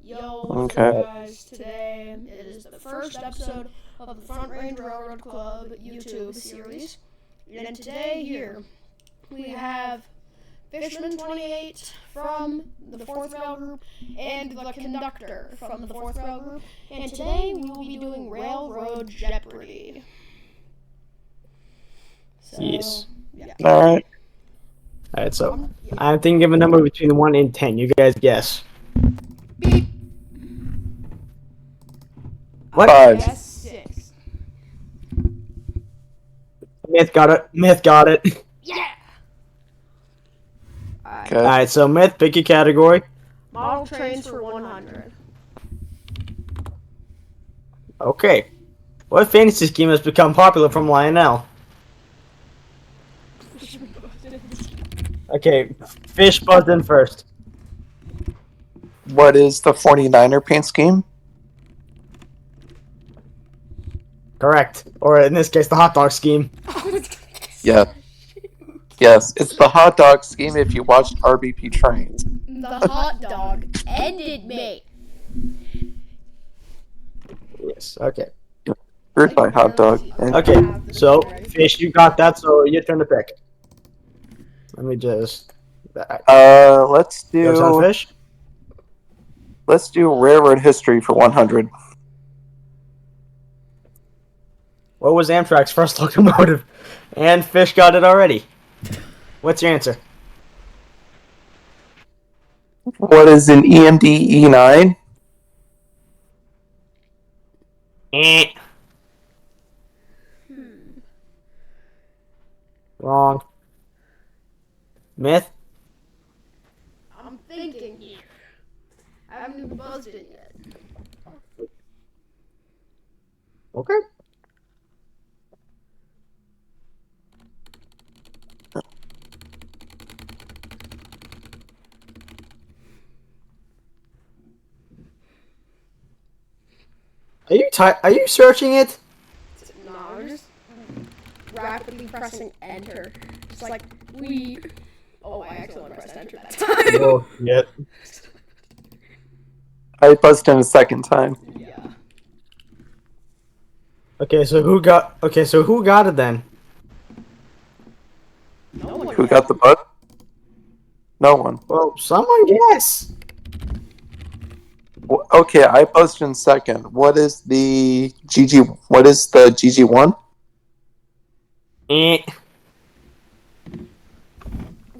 Yo, what's up, Okay. guys? Today it is the first episode of the Front Range Railroad Club YouTube series. And today here we have Fishman 28 from the 4th Rail Group and the Conductor from the 4th Rail Group. And today we will be doing Railroad Jeopardy. So, Yes. yeah. Alright. Alright, so I'm thinking of a number between 1 and 10. You guys guess. Beep. What? 5. Guess 6. Myth got it. Myth got it. Yeah! Okay. Alright, so Myth, pick your category. Model trains for 100. Okay. What fantasy scheme has become popular from Lionel? Okay, Fish buzzed in first. What is the 49er paint scheme? Correct. Or in this case, the hot dog scheme. Yeah. Yes, it's the hot dog scheme if you watched RBP Trains. The hot dog ended me. Yes, okay. Screwed by hot dog. Okay, so Fish, you got that, so your turn to pick. Let me just... Let's Goes on do Fish? railroad history for 100. What was Amtrak's first locomotive? And Fish got it already. What's your answer? What is an EMD E9? Wrong. Myth? I'm thinking here. I haven't even buzzed it yet. Okay. Are you searching it? No, I'm just rapidly pressing enter. Just like we. Oh, I accidentally pressed enter that time. Oh, yeah. I buzzed in a second time. Yeah. Okay, so who got it then? No one Who got the buzz? No one. Well, someone guess. Okay, I buzzed in second. What is the GG1? Eh. I'm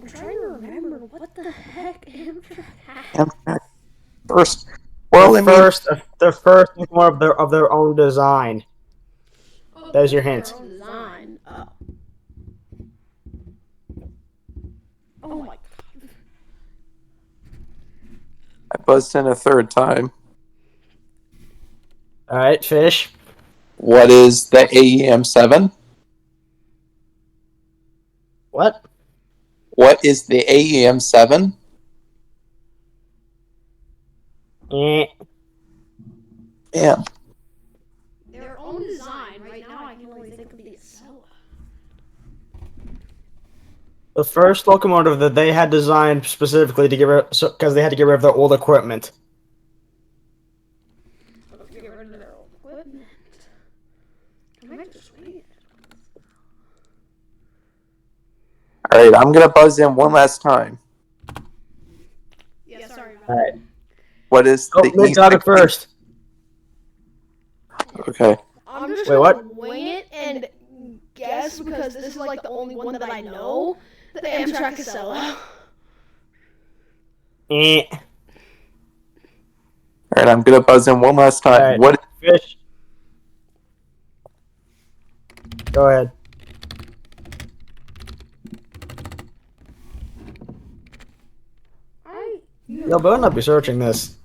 trying to remember what the heck Amtrak had. Amtrak. First. Well, The first more of their own design. There's your hint. Design. Oh my god. I buzzed in a third time. Alright, Fish. What is the AEM7? What? What is the AEM7? Eh. Yeah. Their own design. Right now, I can only think of the Acela. The first locomotive that they had designed specifically to get rid because they had to get rid of their old equipment. Get rid of their old equipment. I might just wait. Alright, I'm gonna buzz in one last time. Yeah, sorry about Alright. What is the Myth got it first. Okay. I'm just Wait, gonna what? wing it and guess because this is like the only one that I know. The Amtrak Acela. Eh. Alright, I'm gonna buzz in one last time. Alright. What Fish. Go ahead. Yo, better not be searching this.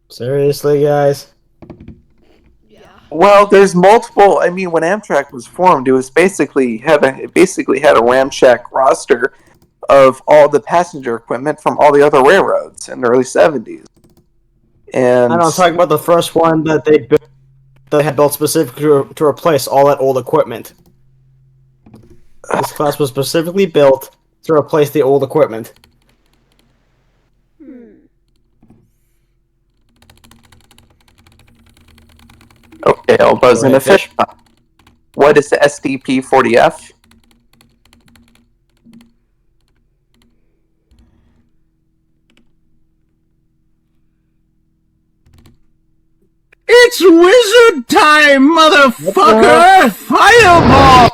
Seriously, guys? Yeah. Well, there's multiple. I mean, when Amtrak was formed, it basically had a ramshack roster of all the passenger equipment from all the other railroads in the early '70s. And I know, I'm talking about the first one that they had built specifically to replace all that old equipment. This class was specifically built to replace the old equipment. Okay, I'll buzz Go in a ahead, Fish. fish. What is the SDP-40F? It's wizard time, motherfucker! Fireball!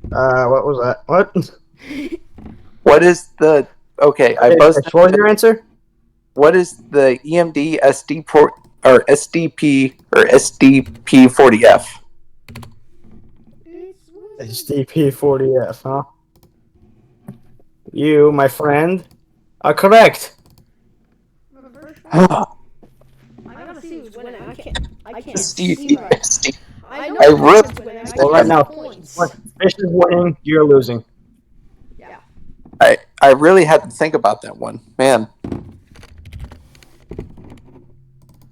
What was that? What? What is the... Okay, I buzzed Fish, what was your answer? What is the EMD or SDP or SDP-40F? SDP-40F, huh? You, my friend, are correct. I gotta see who's winning. I can't see right. I know I really- who's winning. I Well, can't right see now, points. Fish is winning, you're losing. Yeah. I really had to think about that one, man.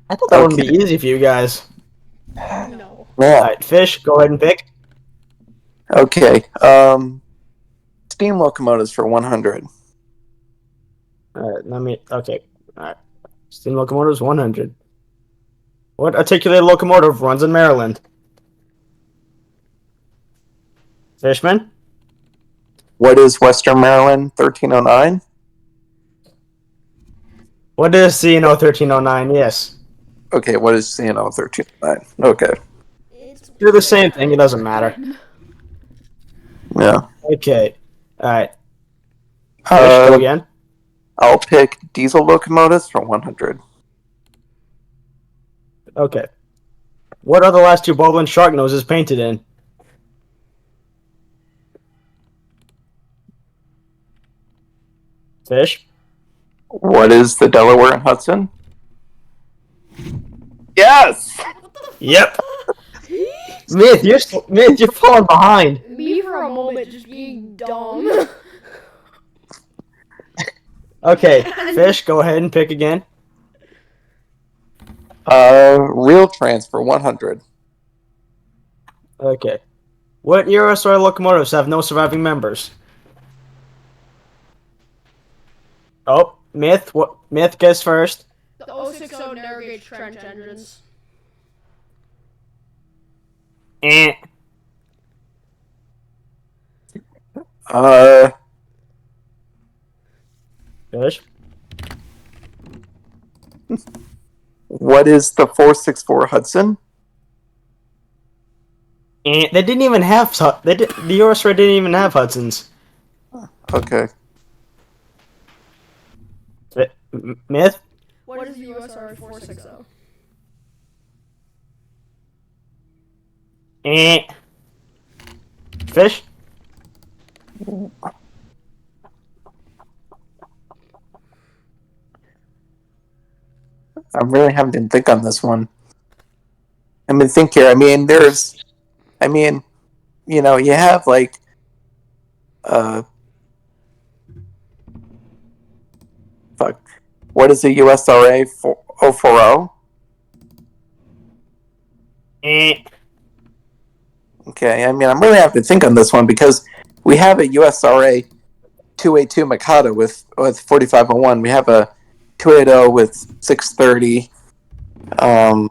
I thought that wouldn't be easy for you guys. No. Man. Alright, Fish, go ahead and pick. Okay. Steam locomotives for 100. Alright, okay. Alright. Steam locomotives, 100. What articulated locomotive runs in Maryland? Fishman? What is Western Maryland 1309? What is CNO 1309? Yes. Okay, what is CNO 1309? Okay. Do the same thing, it doesn't matter. Yeah. Okay. Alright. Fish, go again. I'll pick diesel locomotives for 100. Okay. What are the last two Baldwin shark noses painted in? Fish? What is the Delaware and Hudson? Yes! Yep. Myth, you're falling behind. Me for a moment just being dumb. Okay, Fish, go ahead and pick again. Real transfer 100. Okay. What Eurostar locomotives have no surviving members? Oh, Myth. What? Myth guess first. The 060 narrow gauge trench engines. Eh. Fish. What is the 464 Hudson? Eh. They didn't even have. The Eurostar didn't even have Hudsons. Okay. Myth. What is the USR 460? Eh. Fish. I'm really having to think on this one. I mean, think here. You have like, fuck. What is the USRA 040? Eh. Okay, I mean, I'm really having to think on this one because we have a USRA 282 Mikado with 4501. We have a 280 with 630. I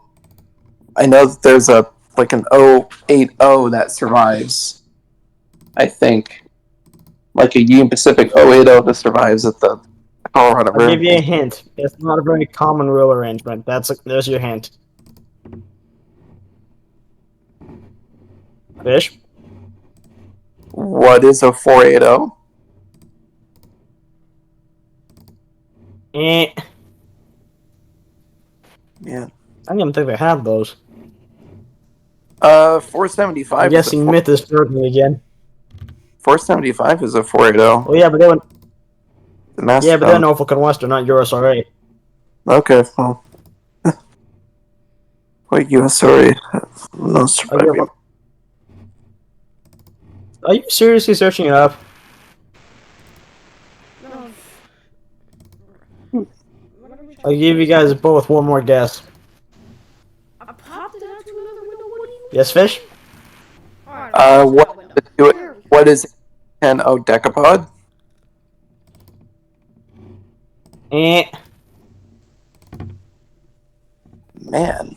know that there's an 080 that survives. I think. Like a Union Pacific 080 that survives at the Colorado River. I'll give you a hint. It's not a very common rule arrangement. There's your hint. Fish. What is a 480? Eh. Yeah. I don't even think they have those. 475. I'm guessing Myth is struggling again. 475 is a 480. Oh yeah, but they went. The Yeah, but they're Norfolk and Western, not USRA. Okay, well. Wait, USRA. No surviving. Are you seriously searching it up? No. I'll give you guys both one more guess. I popped it out to another window. What do you mean? Yes, Fish? Alright, What what is an decapod? Eh. Man.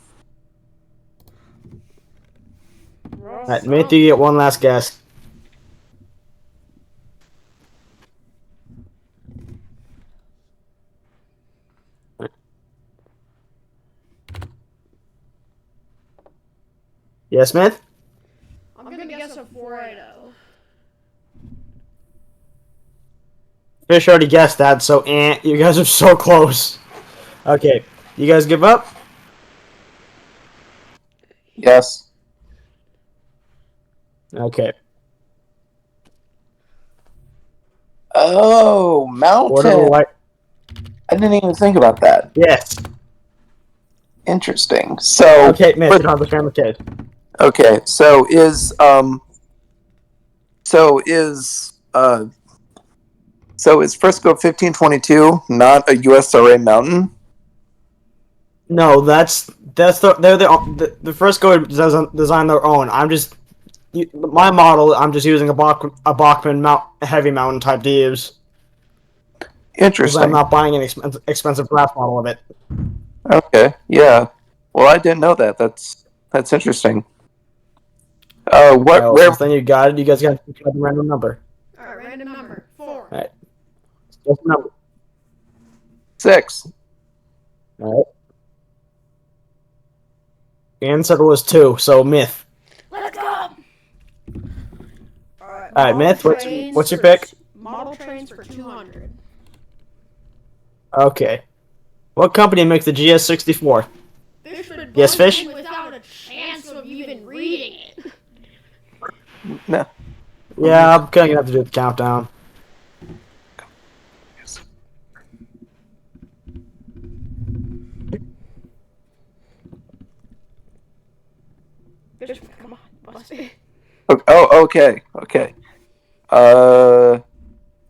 Alright, Myth, you get one last guess. Yes, Myth? I'm gonna guess a 480. Fish already guessed that, so you guys are so close. Okay, you guys give up? Yes. Okay. Oh, What are the mountain. light? I didn't even think about that. Yes. Interesting. So Okay, Myth, you don't have the family case. okay, so is Frisco 1522 not a USRA mountain? No, they're the Frisco design their own. My model. I'm just using a Bachmann heavy mountain type to use because I'm Interesting. not buying an expensive brass model of it. Okay, yeah. Well, I didn't know that. That's interesting. What Well, rare since then you got it, you guys got to pick a random number. Alright, random number. 4. All right. What's the number? 6? All right. The answer was 2. So Myth. Let's go! Alright, Myth, what's your pick? Model trains for 200. Okay. What company makes the GS64? Fishman Yes, Fish? without a chance of even reading it. No. Yeah, I'm gonna have to do the countdown. Fishman, come on, bust me. Oh, okay. Okay.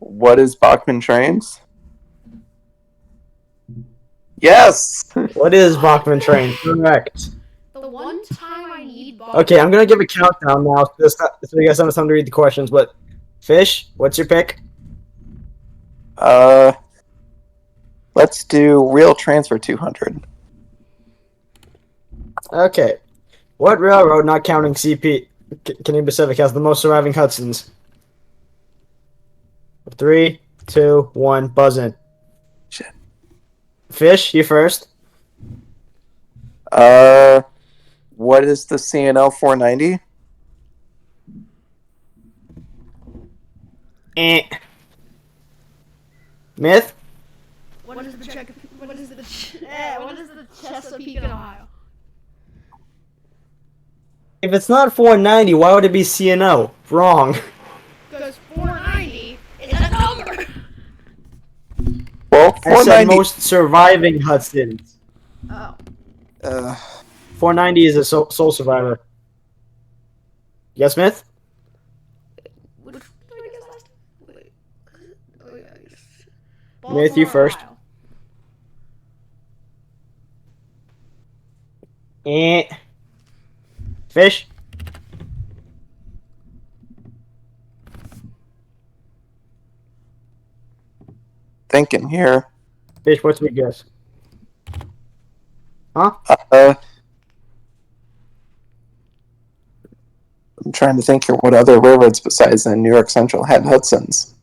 What is Bachmann Trains? Yes. What is Bachmann Train? Correct. The one time I need Okay, I'm gonna give a countdown now, so you guys have time to read the questions. But Fish, what's your pick? Let's do real transfer 200. Okay. What railroad, not counting Canadian Pacific, has the most surviving Hudsons? 3, 2, 1, buzz in. Shit. Fish, you first. What is the CNL 490? Myth? What is the Chesapeake in Ohio? If it's not 490, why would it be CNO? Wrong. Because 490 is a number. Well, I said 490. most surviving Hudsons. Oh. 490 is a sole survivor. Yes, Smith? Which did I guess last? Wait. Oh, yeah, I guess. Myth, you Baltimore, first. Ohio. Fish? Thinking here. Fish, what's your guess? Huh? I'm trying to think here what other railroads besides the New York Central had Hudsons.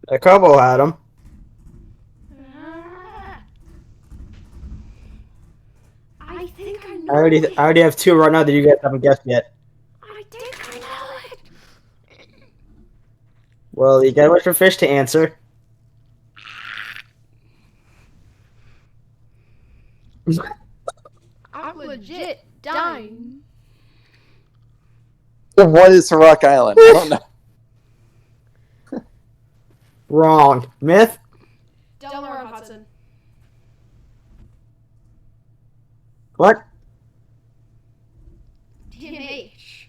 A couple had them. I think I know I already have 2 right now that you guys haven't guessed yet. I think I know it. Well, you gotta wait for Fish to answer. I'm legit dying. What is Rock Island? I don't know. Wrong. Myth? Delaware and Hudson. What? DMH.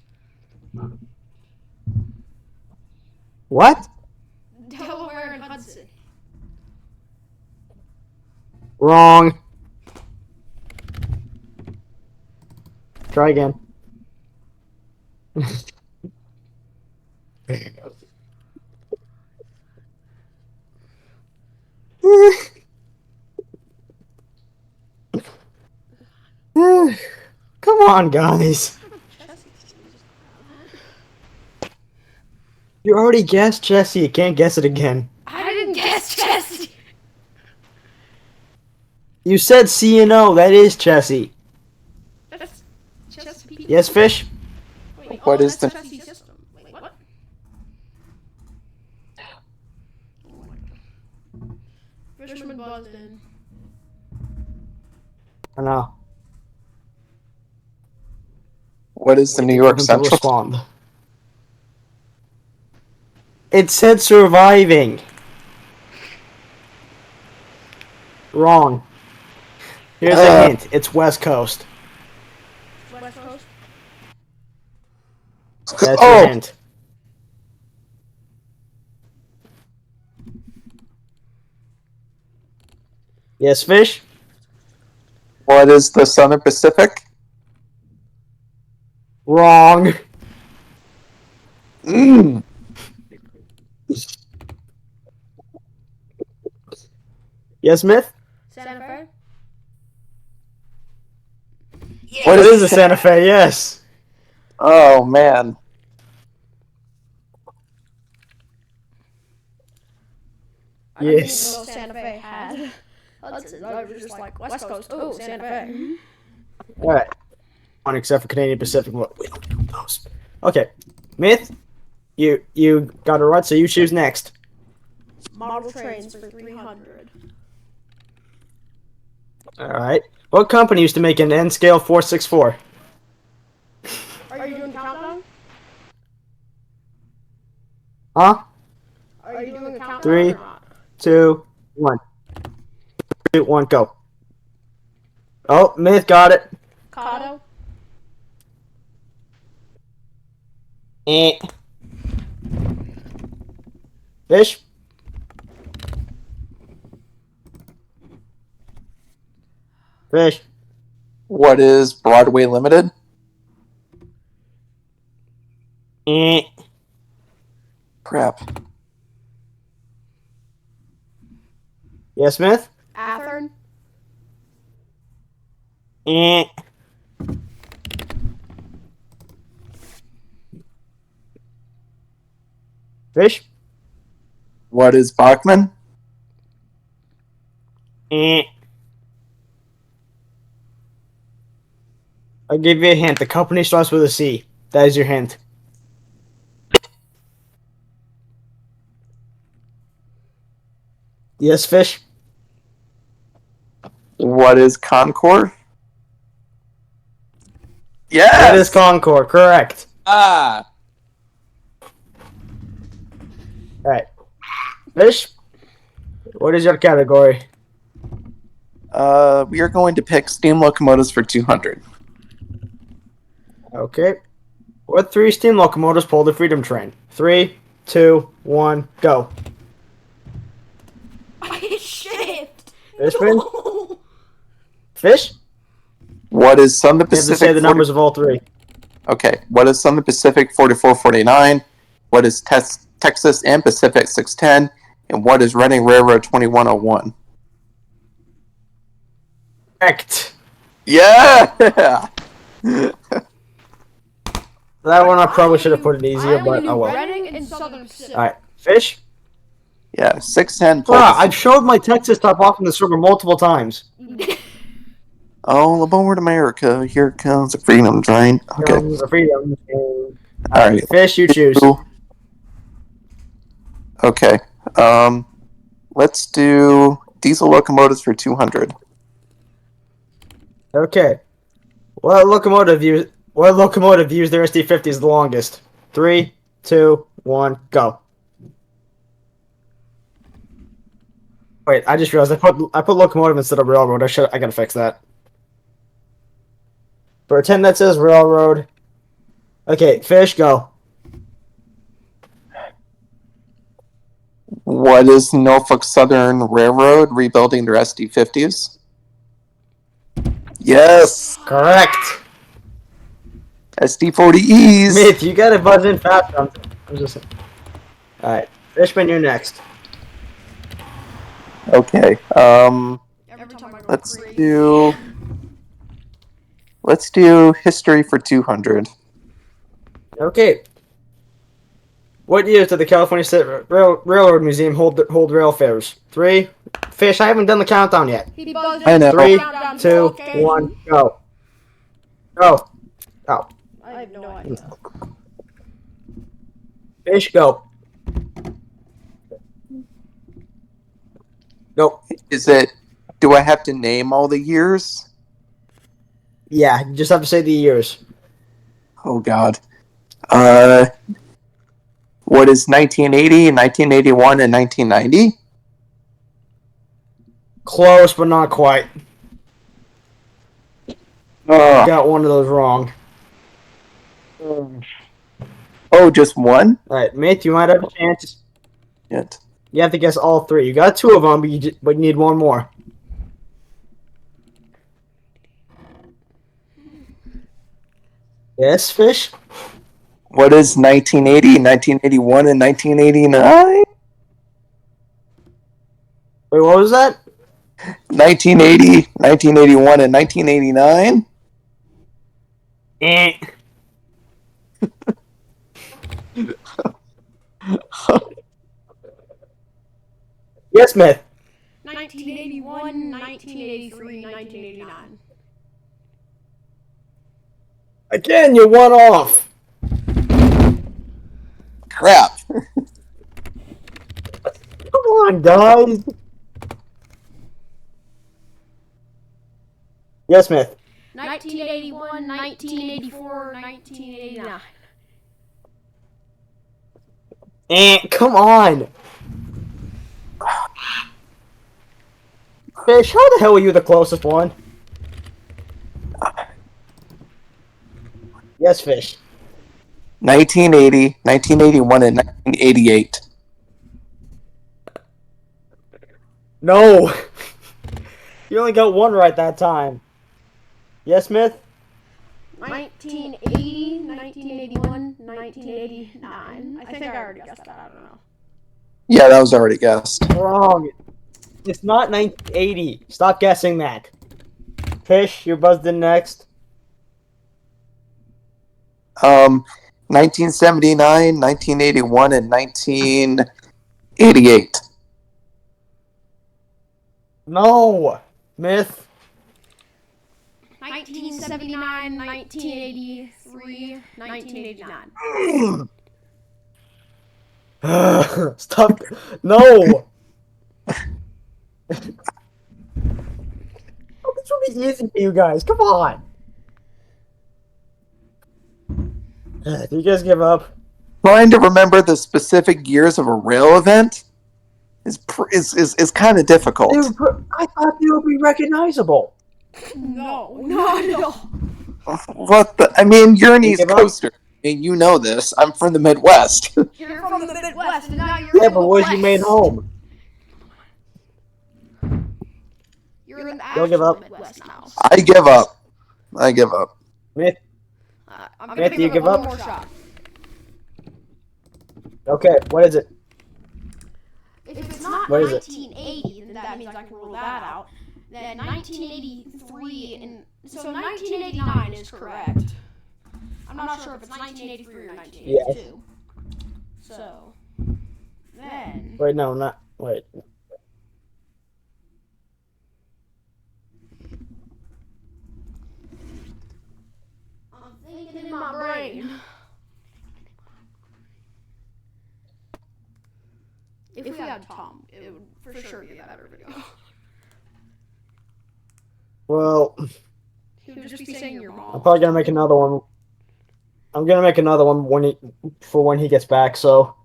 What? Delaware and Hudson. Wrong. Try again. Come on, guys. You already guessed Jesse. You can't guess it again. I didn't guess Jesse. You said C&O. That is Chessie. That's Chesapeake. Yes, Fish? Wait, What is that's the- Chessie system. Wait, what? Fisherman buzzed in. I know. What is the New Waiting York for him to Central? respond. It said surviving. Wrong. Here's a hint. It's West Coast. West Coast. That's Oh, your hint. Yes, Fish? what is the Southern Pacific? Wrong. Mm. Yes, Smith? Santa Fe. What It is is a Santa Fe, yes. Oh man. I didn't Yes. even know Santa Fe had Hudson. I was just like West Coast. Oh, Santa Fe. Alright. One except for Canadian Pacific. Well, we don't do those. Okay. Myth, you got it right, so you choose next. Model trains for 300. Alright. What company used to make an N-scale 464? Are you doing the countdown? Huh? Are you doing the countdown? 3, or not? 2, 1. 2, 1, go. Oh, Myth got it. Kato. Eh. Fish? Fish. What is Broadway Limited? Eh. Crap. Yes, Smith? Athern. Eh. Fish? What is Bachman? Eh. I'll give you a hint. The company starts with a C. That is your hint. Yes, Fish? What is Concord? Yes. That is Concord, correct. Ah. Alright. Fish? What is your category? We are going to pick steam locomotives for 200. Okay. What 3 steam locomotives pulled the Freedom Train? 3, 2, 1, go. I shift. Fishman? No. Fish? What is Southern You have to Pacific? say the numbers of all 3. Okay. What is Southern Pacific 4449? What is Texas and Pacific 610? And what is Reading Railroad 2101? Correct. Yeah. That one I probably should have put it easier, but oh well. Reading and Southern Pacific. Alright. Fish? Yeah. 610. Bruh, I've showed my Texas top off in the server multiple times. All aboard America! Here comes the Freedom Train. Okay. Comes the Freedom Train. All right. Fish, you choose. Okay. Let's do diesel locomotives for 200. Okay. What locomotive used their SD50s the longest? 3, 2, 1, go. Wait, I just realized I put locomotive instead of railroad. I gotta fix that. Pretend that says railroad. Okay, Fish, go. What is Norfolk Southern Railroad rebuilding their SD50s? Yes. Correct. SD40Es. Myth, you gotta buzz in fast. I'm just saying. Alright. Fishman, you're next. Okay. Every time I go Let's crazy. do history for 200. Okay. What years did the California State Railroad Museum hold rail fairs? 3. Fish, I haven't done the countdown yet. He buzzed I in. know. 3, Countdown. 2, Okay. 1, go. Go. Go. I have no idea. Fish, go. Go. Do I have to name all the years? Yeah, you just have to say the years. Oh, God. What is 1980, 1981, and 1990? Close, but not quite. Oh, Got one of those wrong. just one? Alright, Myth, you might have a chance. Shit. You have to guess all 3. You got 2 of them, but you need one more. Yes, Fish? What is 1980, 1981, and 1989? Wait, what was that? 1980, 1981, and 1989? Eh. Yes, Myth. 1981, 1983, 1989. Again, you one off. Crap. Come on, guys. Yes, Myth. 1981, 1984, 1989. Come on. Fish, how the hell are you the closest one? Yes, Fish. 1980, 1981, and 1988. No. You only got one right that time. Yes, Myth? 1980, 1981, 1989. I think I already guessed that. I don't know. Yeah, that was already guessed. Wrong. It's not 1980. Stop guessing that. Fish, you're buzzed in next. 1979, 1981, and 1988. No. Myth. 1979, 1983, 1989. Stop. No. This will be easy for you guys. Come on. Do you guys give up? Trying to remember the specific years of a rail event is kind of difficult. I thought they would be recognizable. No, not at all. What the? I mean, you're an You East give up? Coaster. I mean, you know this. I'm from the Midwest. You're from the Midwest, and now you're Yeah, in but the where's you made West. home? You're in the Don't give actual up. Midwest now. I give up. I give up. Myth. I'm Myth, gonna do you give it give one up? more shot. Okay, what is it? If it's not What is it? 1980, then that means I can rule that out. Then 1983 and so 1989 is correct. I'm not sure if it's 1983 or 1982. So then Wait, no, not. Wait. I'm thinking in my brain. If we had Tom, it would for sure be a better video. Well, He would just be saying your I'm mom. probably gonna make another one. I'm gonna make another one when he gets back. So,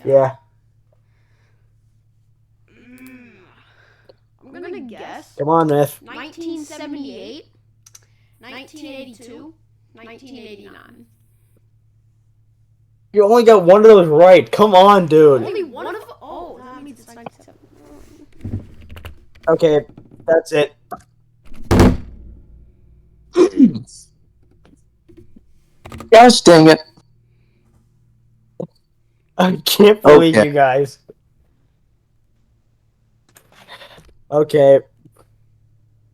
yeah. I'm gonna guess Come on, Myth. 1978, 1982, 1989. You only got one of those right. Come on, dude. Only one of oh, that means it's 97. Okay, that's it. Gosh dang it. I can't believe Okay. you guys. Okay,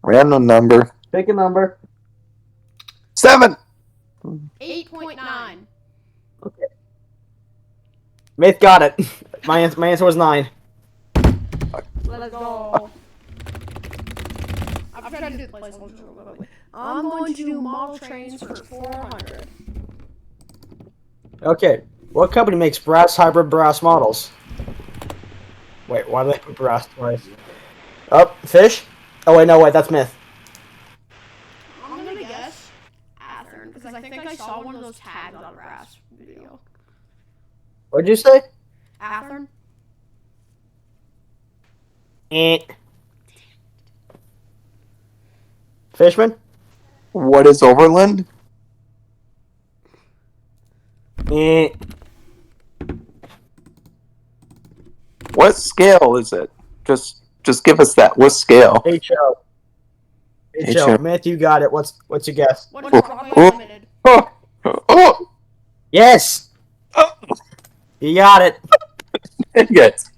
Random number. pick a number. 7. 8.9. Myth got it. My answer was 9. Let's go. I'm trying to do the placeholders real quickly. I'm going to do model trains for 400. Okay, what company makes hybrid brass models? Wait, why do they put brass twice? Oh, fish? Oh wait, no, wait, that's myth. I'm gonna guess Athern, because I think I saw one of those tags on a brass video. What'd you say? Athern? Fishman? What is Overland? What scale is it? Just give us that. What scale? HO. HO. Myth, you got it. What's your guess? What is Broadway Limited? Oh, oh, Yes! oh. You got it. Yes.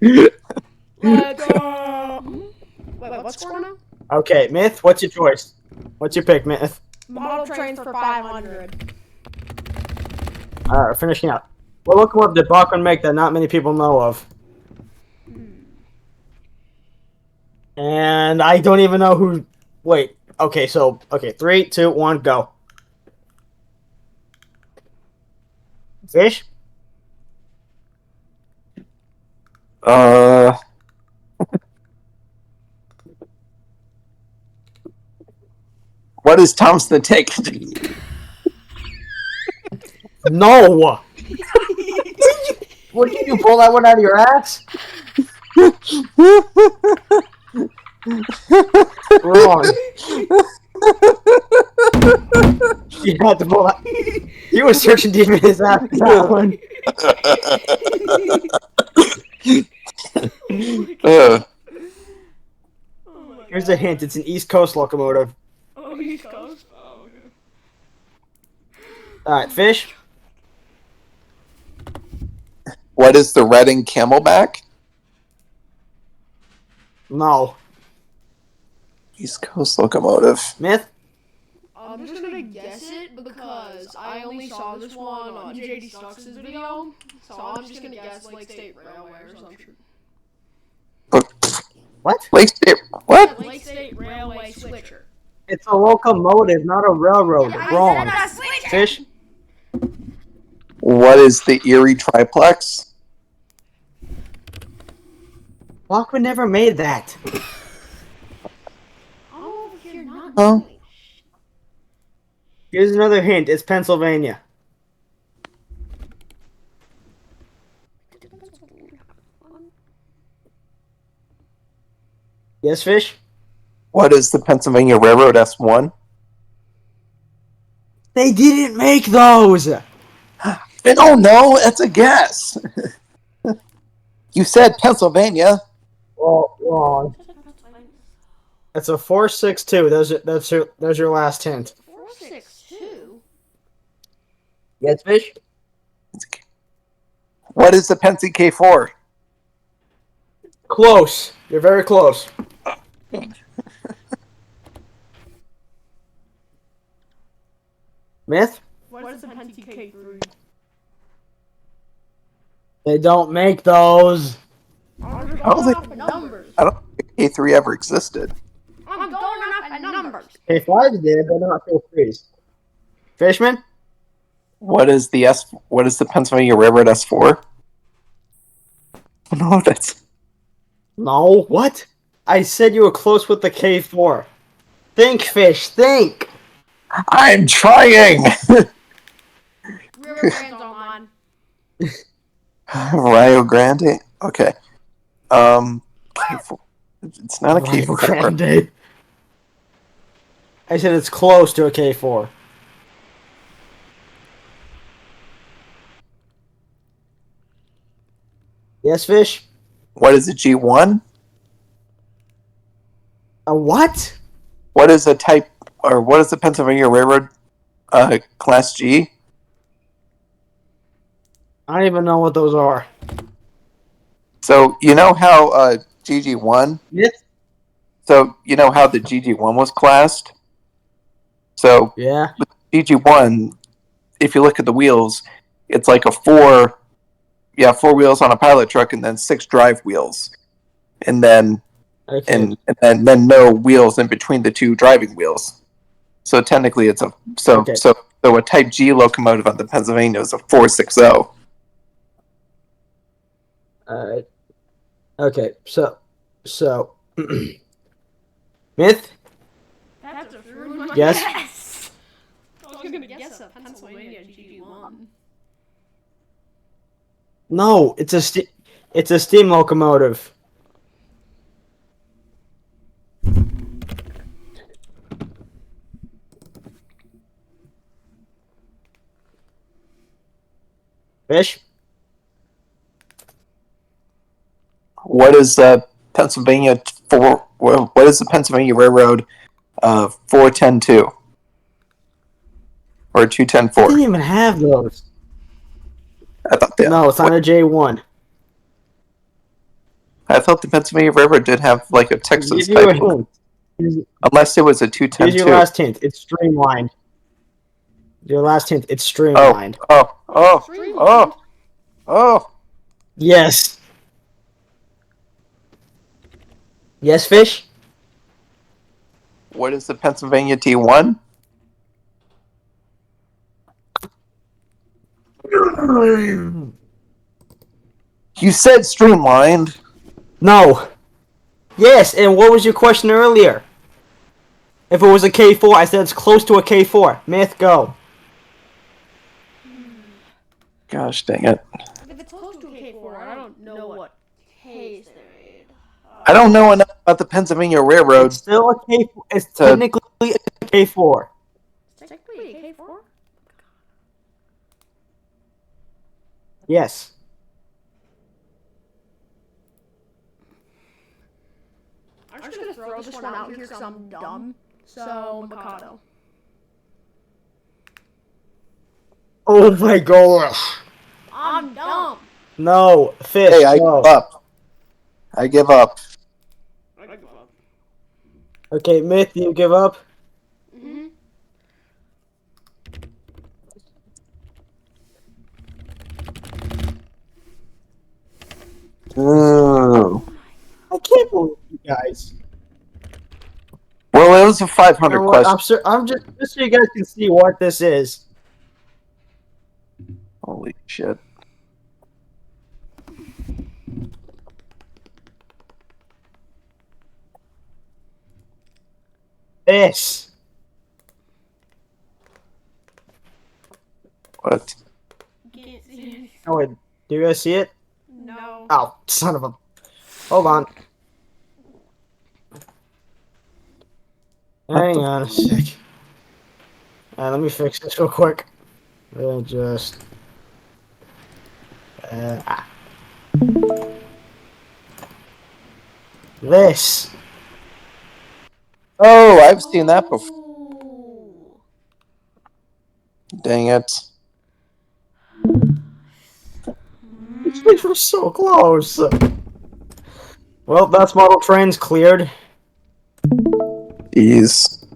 Let's go! Wait, what's score now? Okay, Myth, what's your choice? What's your pick, Myth? Model trains for 500. Alright, finishing up. What locomotive did Bachmann make that not many people know of? And I don't even know who... Wait, okay, 3, 2, 1, go. Fish? What is Thomas the Tank Engine? No! What, did you pull that one out of your ass? Wrong. You had to pull that. You were searching deep in his ass for that one. Here's a hint. It's an East Coast locomotive. Oh, East Coast? Oh, okay. Alright, Fish? What is the Reading Camelback? No. East Coast locomotive. Myth? I'm just gonna guess it because I only saw this one on JD Stucks' video, so I'm just gonna guess Lake State Railway or something. What? Lake State. What? Lake State Railway Switcher. It's a locomotive, not a railroad. Wrong. Fish? What is the Erie Triplex? Bachmann never made that. Oh, you're not. Oh. Here's another hint. It's Pennsylvania. Yes, Fish? What is the Pennsylvania Railroad S1? They didn't make those! I don't know. That's a guess. You said Pennsylvania. Well, wrong. That's a 462. There's your last hint. 462? Yes, Fish? What is the Pennsy K4? Close. You're very close. Myth? What is the Penty K3? They don't make those. I'm just I don't going think- off of numbers. I don't think K3 ever existed. I'm going off of numbers. K5s did, but not K3s. Fishman? What is the Pennsylvania Railroad S4? No, that's No, what? I said you were close with the K4. Think, Fish, think! I'm trying. River Grand's online. Rio Grande. Okay. K4. It's not a K4. Grande. I said it's close to a K4. Yes, Fish? What is a G1? A what? What is a type, or what is the Pennsylvania Railroad Class G? I don't even know what those are. So you know how GG1? Yes. So you know how the GG1 was classed? So Yeah. GG1, if you look at the wheels, it's like four wheels on a pilot truck and then 6 drive wheels. And then Okay. and then no wheels in between the 2 driving wheels. So technically it's Okay. so a Type G locomotive on the Pennsylvania is a 460. Alright. Okay. So Myth? That's a ruin my Yes? guess. I was gonna guess a Pennsylvania GG1. No, it's a steam locomotive. Fish? What is Pennsylvania what is the Pennsylvania Railroad 410-2 or 210-4? Didn't even have those. I thought that. No, it's on a J1. I thought the Pennsylvania Railroad did have like a Texas Give you a type one, hint. unless it was a Here's your 210-2. last hint. It's streamlined. Your last hint. It's streamlined. Oh! Yes. Yes, Fish? What is the Pennsylvania T1? You said streamlined. No. Yes, and what was your question earlier? If it was a K4, I said it's close to a K4. Myth, go. Gosh dang it. If it's close to a K4, I don't know what Ks they're made. I don't know enough about the Pennsylvania Railroad. It's still a K4. It's technically a K4. It's technically a K4? Yes. I'm just gonna throw this one out here because I'm dumb. So, Mikado. Oh my gosh. I'm dumb. No, Fish, Hey, I go. give up. I give up. Okay, Myth, you give up? Mm-hmm. Oh. I can't believe you guys. Well, it was a 500 You know what? question. I'm just so you guys can see what this is. Holy shit. This. What? Can't see. Oh wait, do you guys see it? No. Oh, son of a. Hold on. Hang on a sec. Let me fix this real quick. Just. This. Oh, I've seen that before. Ooh. Dang it. These were so close. Well, that's model trains cleared. Jeez.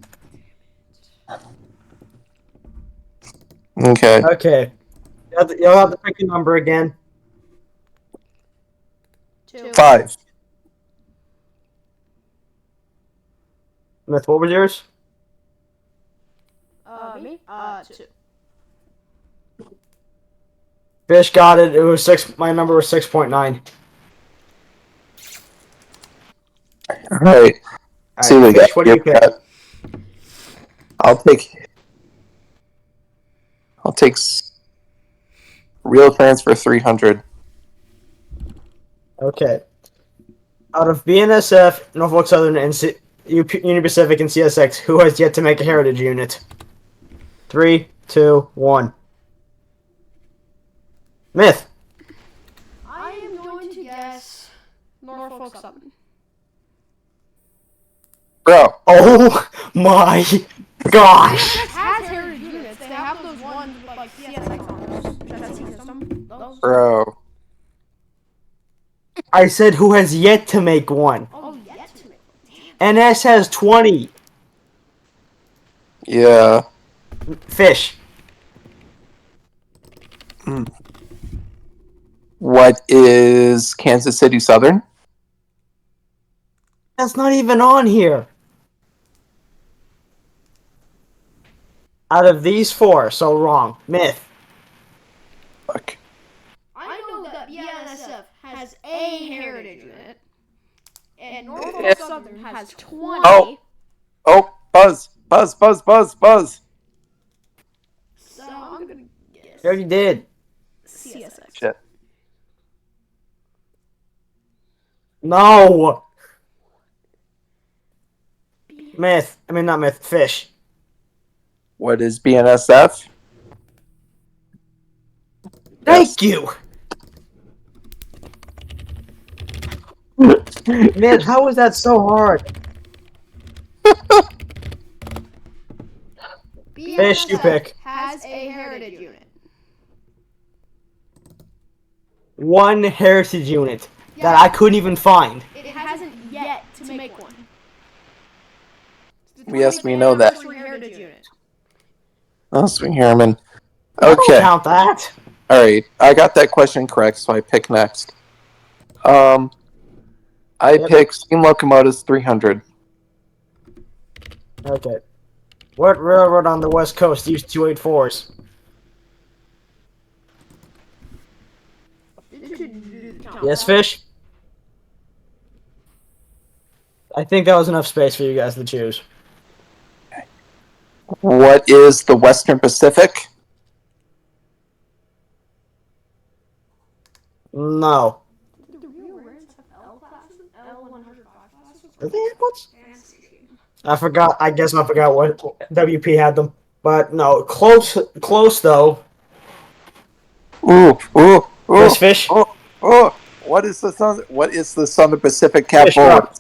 Okay. Okay. You'll have to pick a number again. 2. 5. Myth, what was yours? Me? 2. Fish got it. It was 6. My number was 6.9. All right. See what we Fish, got. what do you pick? I'll take real transfer 300. Okay. Out of BNSF, Norfolk Southern, and Union Pacific, and CSX, who has yet to make a heritage unit? 3, 2, 1. Myth. I am going to guess Norfolk Southern. Bro. Oh my gosh. CSX has heritage units. They have those ones with like CSX on those. Which I think is some. Those. Bro. I said who has yet to make one. Oh, yet to make. NS has 20. Yeah. Fish. What is Kansas City Southern? That's not even on here. Out of these four, so wrong. Myth. Fuck. I know that BNSF has a heritage unit, and Norfolk Yeah. Southern has 20. Oh, buzz. So I'm gonna guess You already did. CSX. Shit. No. Myth. I mean, not myth. Fish. What is BNSF? Thank you. Man, how is that so hard? Fish, you pick. Has a heritage unit. One heritage unit that I couldn't even find. It hasn't yet to make one. It's the Yes, we 25th know that. anniversary heritage unit. Oh, Swing Harriman. I don't Okay. count that. Alright. I got that question correct, so I pick next. I pick steam locomotives 300. Okay. What railroad on the West Coast used 284s? Yes, Fish? I think that was enough space for you guys to choose. What is the Western Pacific? No. The real rails have L classes, L105 classes. Are they airports? I forgot. I guess I forgot what WP had them. But no, close though. Ooh. Yes, Fish? Oh. What is the Southern Pacific Fish, capital? drop.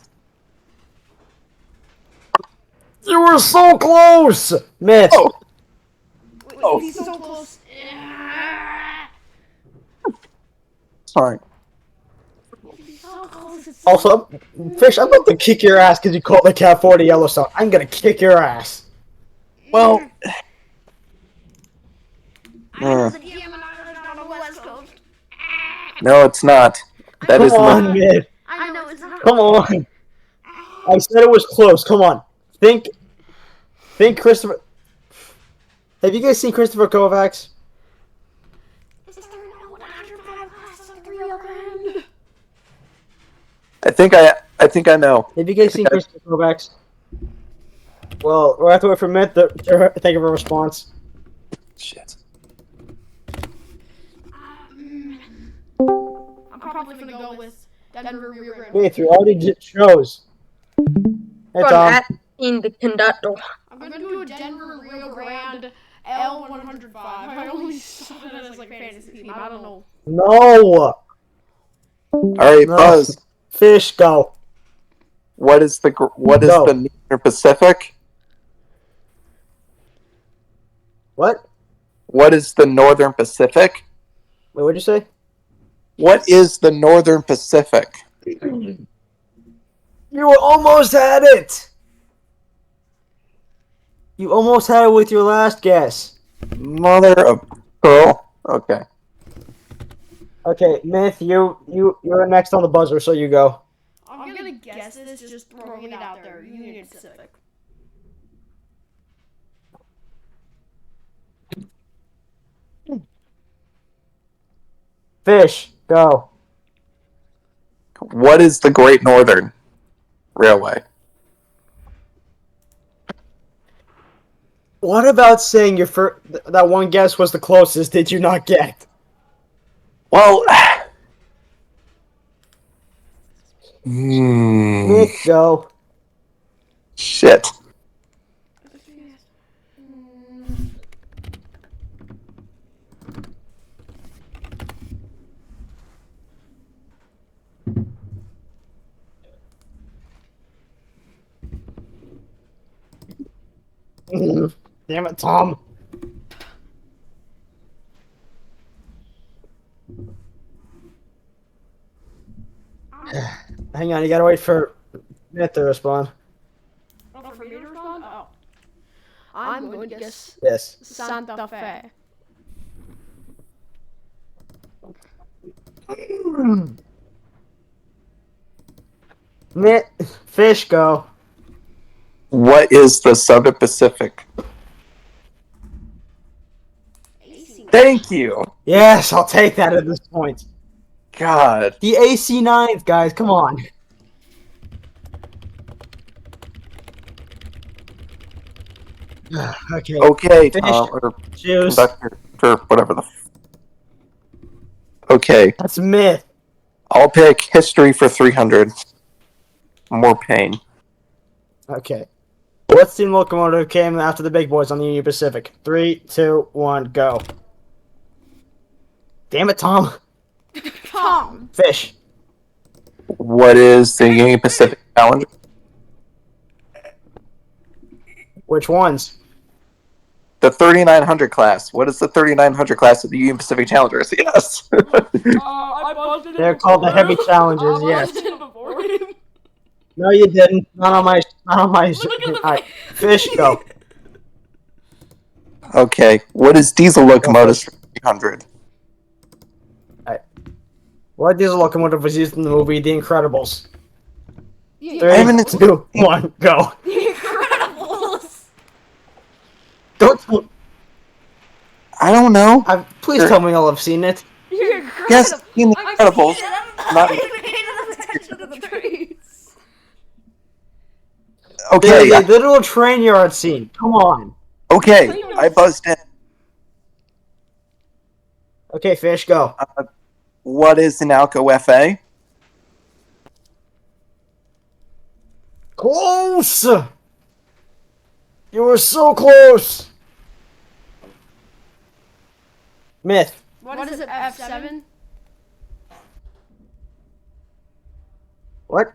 You were so close! Myth. Oh. He's so close. Sorry. So close. It's Also, Fish, I'm about to kick your ass because you called the Cat 40 Yellowstone. I'm gonna kick your ass. Well, I know the Gemini is on the West Coast. no, it's not. That Come is on, Myth. I know it's not. Come on. I said it was close. Come on. Think Christopher. Have you guys seen Christopher Kovacs? Is there no 105 classes of the Rio Grande? I think I know. Have you guys seen Christopher Kovacs? Well, we'll have to wait for Myth to think of a response. Shit. I'm probably gonna go with Denver Rio Grande. Myth, you already chose. Hey, I'm Tom. asking the conductor. I'm gonna do a Denver Rio Grande L105. I only saw it as like a fantasy team. I don't know. No. Alright, No. Buzz. Fish, go. What is the Go. Northern Pacific? What? What is the Northern Pacific? Wait, what'd you say? What is the Northern Pacific? You almost had it. You almost had it with your last guess. Mother of pearl. Okay. Okay, Myth, you're next on the buzzer, so you go. I'm gonna guess this, just throwing it out there. Union Pacific. Fish, go. What is the Great Northern Railway? What about saying your that one guess was the closest? Did you not get? Well, Myth, go. shit. Damn it, Tom. Hang on, you gotta wait for Myth to respond. Oh, for me to respond? Oh. I'm going to guess Yes. Santa Fe. Myth, Fish, go. What is the Southern Pacific? Thank you. Yes, I'll take that at this point. God. The AC 9th, guys, come on. Okay. Okay, Fish, Tom, or Juice. conductor, or whatever the. Okay, That's Myth. I'll pick history for 300. More pain. Okay. What steam locomotive came after the big boys on the Union Pacific? 3, 2, 1, go. Damn it, Tom. Tom. Fish. What is the Union Pacific Challenger? Which ones? The 3900 class. What is the 3900 class of the Union Pacific Challengers? Yes. I busted They're called the Heavy Challengers, yes. No, you didn't. Not on my. Alright. Fish, go. Okay, what is diesel locomotives for 300? What diesel locomotive was used in the movie The Incredibles? The 3, 2, 1, go. Incredibles. Don't. I don't know. Please tell me you'll have seen it. Yes, in the Incredibles. Not- Okay, There's a literal train yard scene. Come on. okay, I buzzed in. Okay, Fish, go. What is an Alco FA? Close! You were so close! Myth. What is it, F7? What?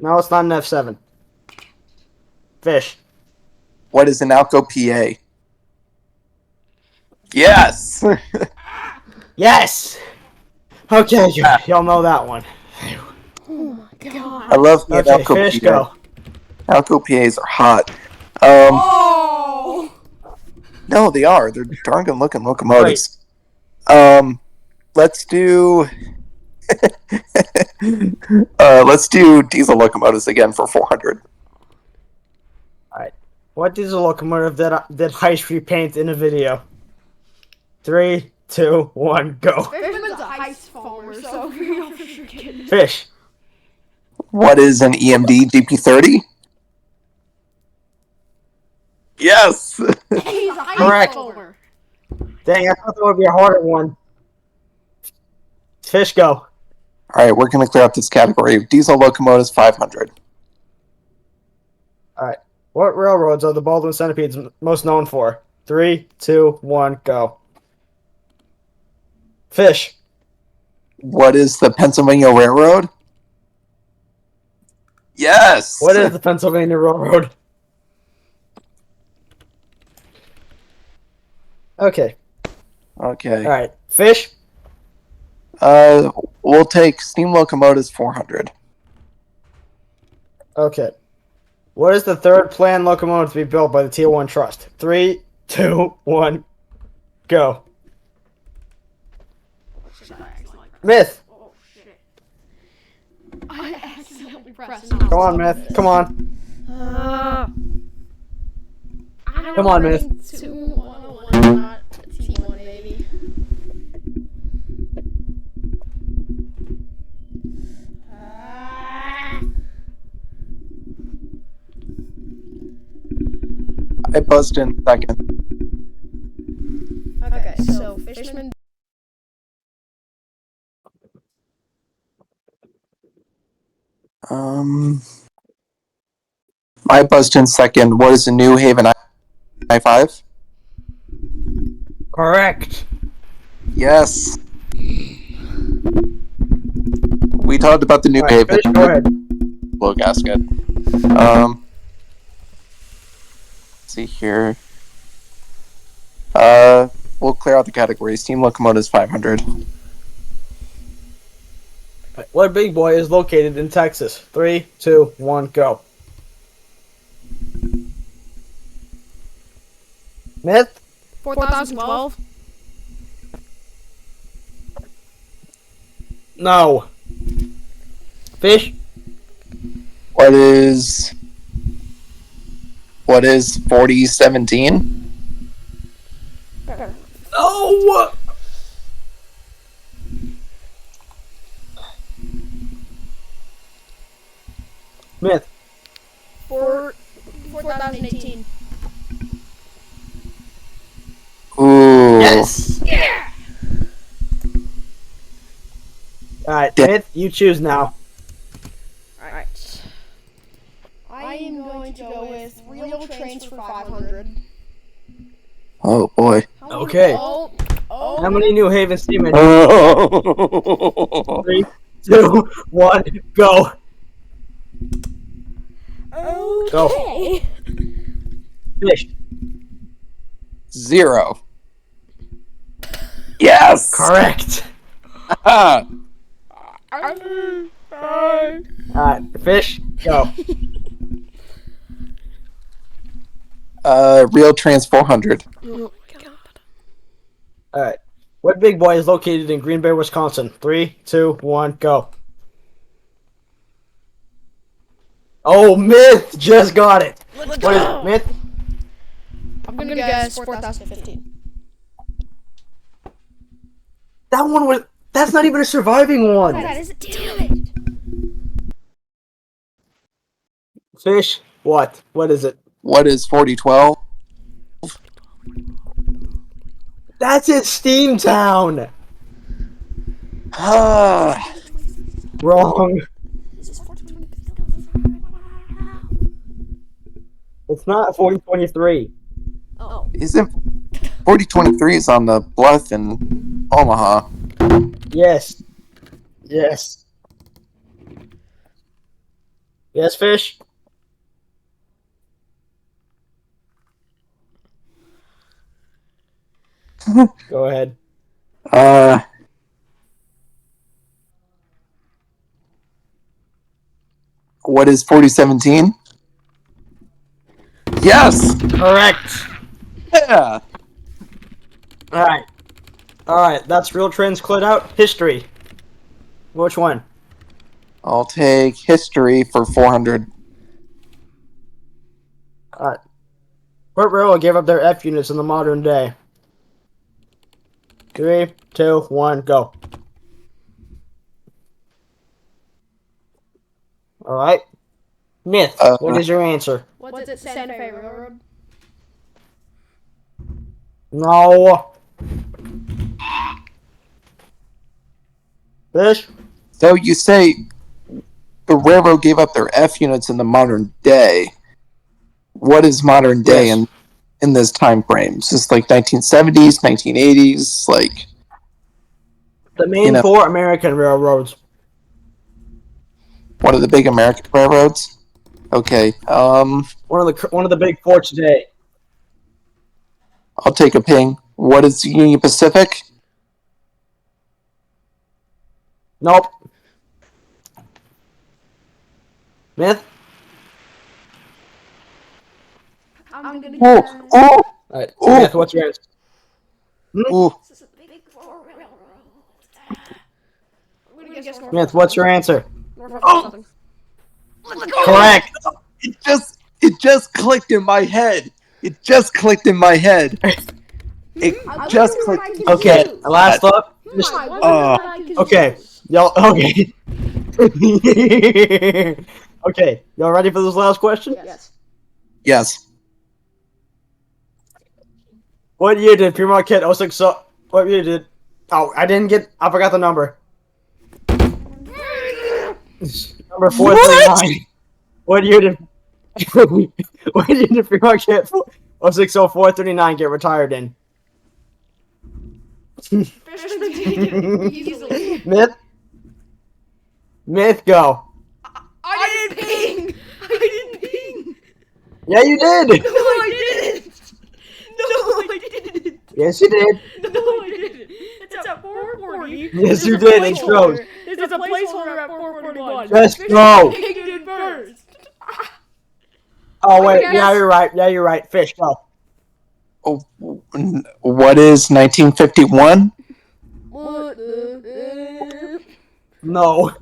No, it's not an F7. Fish. What is an Alco PA? Yes! Yes! Okay, y'all know that one. Oh my god. I love the Okay, Alco Fish, PA. go. Alco PAs are hot. Oh! No, they are. They're darn good looking locomotives. Let's do. Let's do diesel locomotives again for 400. Alright. What diesel locomotive did Heist repaint in a video? 3, 2, 1, go. Fishman's a heist former, so we know for sure getting it. Fish. What is an EMD GP30? Yes! He's a heist Correct. former. Dang, I thought that would be a harder one. Fish, go. Alright, we're going to clear up this category. Diesel locomotives 500. Alright. What railroads are the Baldwin Centipedes most known for? 3, 2, 1, go. Fish. What is the Pennsylvania Railroad? Yes! What is the Pennsylvania Railroad? Okay. Okay. Alright. Fish. We'll take steam locomotives 400. Okay. What is the third planned locomotive to be built by the T1 Trust? 3, 2, 1, go. Myth. Oh shit. I accidentally pressed. Come on, Myth. Come on. Come on, Myth. 101, not T1, baby. I buzzed in second. Okay, so Fishman. I buzzed in second. What is the New Haven I-5? Correct. Yes. We talked about the New Alright, Haven. Fish, go ahead. Blow gasket. Let's see here. We'll clear out the categories. Steam locomotives 500. What big boy is located in Texas? 3, 2, 1, go. Myth? 4012. No. Fish? What is 4017? Oh! Myth? 4018. Ooh. Yes! Alright, Myth, you choose now. Alright. I am going to go with real trains for 500. Oh boy. Okay. Oh. How many New Haven steamers? Oh. 3, 2, 1, go. Okay. Fish. 0. Yes. Correct. Alright, fish, go. Real Trans 400. Oh my god. Alright. What big boy is located in Green Bay, Wisconsin? 3, 2, 1, go. Oh, Myth just got it. Let's What go. is it, Myth? I'm gonna guess 4015. That one was. That's not even a surviving one. That is damn it. Fish, what? What is it? What is 4012? That's it, Steamtown. Wrong. It's not 4023. Oh. Isn't 4023 is on the bluff in Omaha? Yes. Yes. Yes, Fish? Go ahead. What is 4017? Yes. Correct. Yeah. Alright. Alright, that's real trends cleared out. History. Which one? I'll take history for 400. Alright. What railroad gave up their F units in the modern day? 3, 2, 1, go. Alright. Myth, what is your answer? What's it, Santa Fe Railroad? No. Fish? So you say the railroad gave up their F units in the modern day. What is modern day Yes. in this time frame? Is this like 1970s, 1980s? Like The main 4 American railroads. one of the big American railroads? Okay. One of the big 4 today. I'll take a ping. What is Union Pacific? Nope. Myth? I'm gonna Oh, guess. oh, Alright, Ooh. Myth, what's your answer? ooh. This is a big 4 railroad. I'm gonna guess Norfolk. Myth, what's your answer? Norfolk Southern. Correct. It just clicked in my head. It just clicked in my head. It just clicked. Okay, last up. Okay, y'all. Okay. Okay, y'all ready for this last question? Yes. Yes. What year did Fremont Kit 06? So, what year did? Oh, I forgot the number. Number 439. What year did? What year did Fremont Kit 060439 get retired in? Easily. Myth? Myth, go. I didn't ping. I didn't ping. Yeah, you did. No, I didn't. No, I didn't. Yes, you did. No, I didn't. It's at 440. Yes, you did. It shows. It's a placeholder at 441. Just go. Picked it first. Oh wait, guess. yeah, you're right. Yeah, you're right. Fish, go. Oh, what is 1951? What the? No,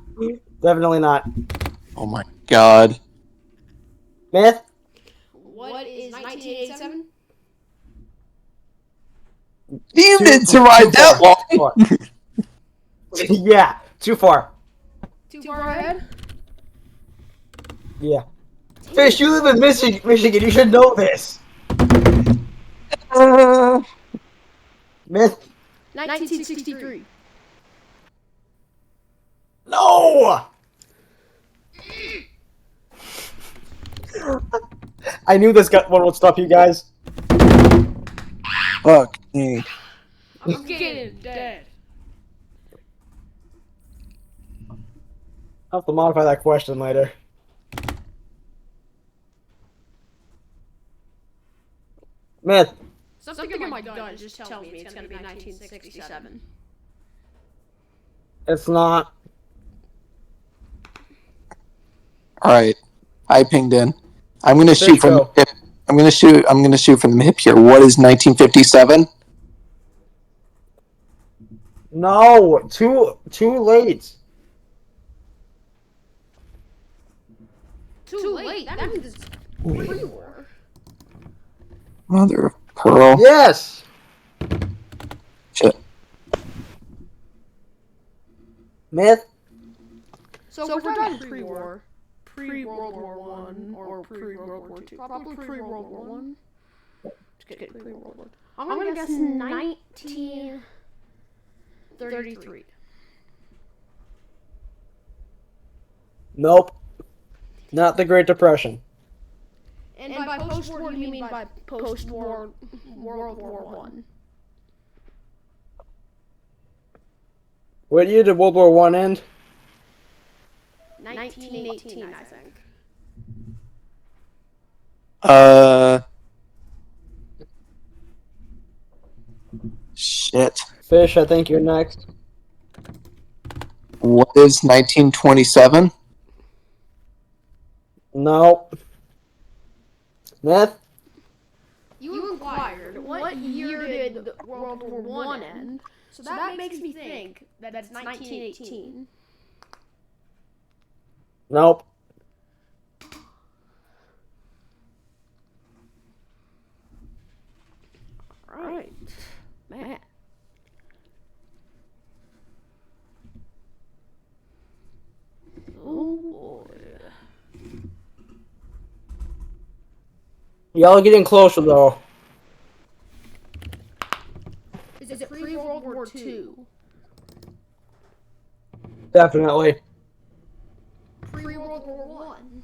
definitely not. Oh my god. Myth? What is 1987? You didn't survive that long! Yeah, too far. Too far ahead? Yeah. Fish, you live in Michigan. You should know this. Myth? 1963. No! I knew this one would stop you guys. Fuck me. I'm getting dead. I'll have to modify that question later. Myth? Something in my gut just tells me it's gonna be 1967. It's not. Alright. I pinged in. I'm gonna shoot from the go. hip. I'm gonna shoot from the hip here. What is 1957? No, too late. Too late. That means it's pre-war. Mother of pearl. Yes. Shit. Myth? So if we're talking pre-war, pre-World War One or pre-World War Two, probably pre-World War One. Pre-World War. I'm gonna guess 1933. Nope. Not the Great Depression. And by post-war, you mean by post-war World War One? What year did World War One end? 1918, I think. Shit. Fish, I think you're next. What is 1927? Nope. Myth? You inquired, what year did World War One end? So that makes me think that it's 1918. Nope. Right. Man. Oh boy. Y'all are getting closer though. Is it pre-World War Two? Definitely. Pre-World War One?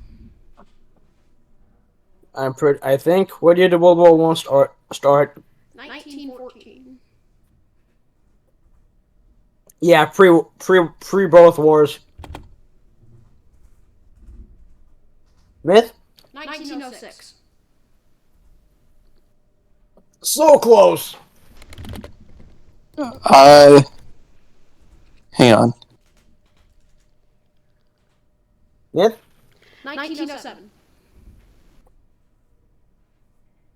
I think. What year did World War One start? 1914. Yeah, pre both wars. Myth? 1906. So close. Hang on. Myth? 1907.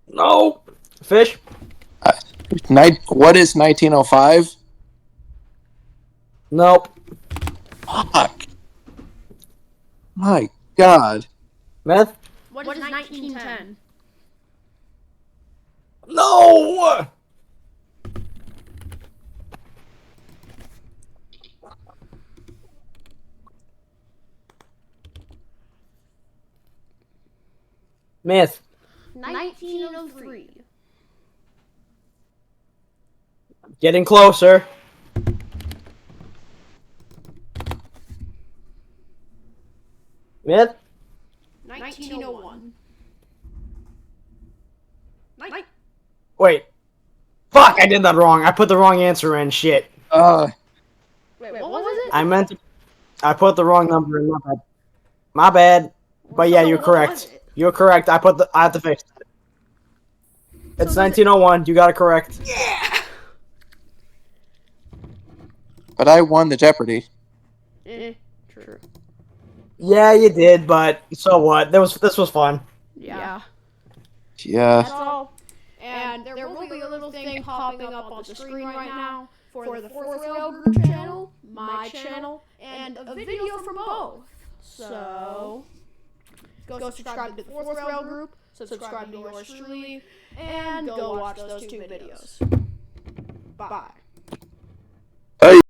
No. Fish? What is 1905? Nope. Fuck. My god. Myth? What is 1910? No. Myth? 1903. Getting closer. Myth? 1901. Wait. Fuck, I did that wrong. I put the wrong answer in. Shit. Wait, what was it? I meant to... I put the wrong number in. My bad. My bad. But yeah, you're What was correct. it? You're correct. I have to fix it. It's 1901. You got it correct. Yeah. But I won the Jeopardy. True. Yeah, you did, but so what? This was fun. Yeah. Yeah. That's all. And there will be a little thing popping up on the screen right now for the Fourth Rail Group channel, my channel, and a video from both. So, go subscribe to the Fourth Rail Group, subscribe to yours truly, and go watch those two videos. Bye.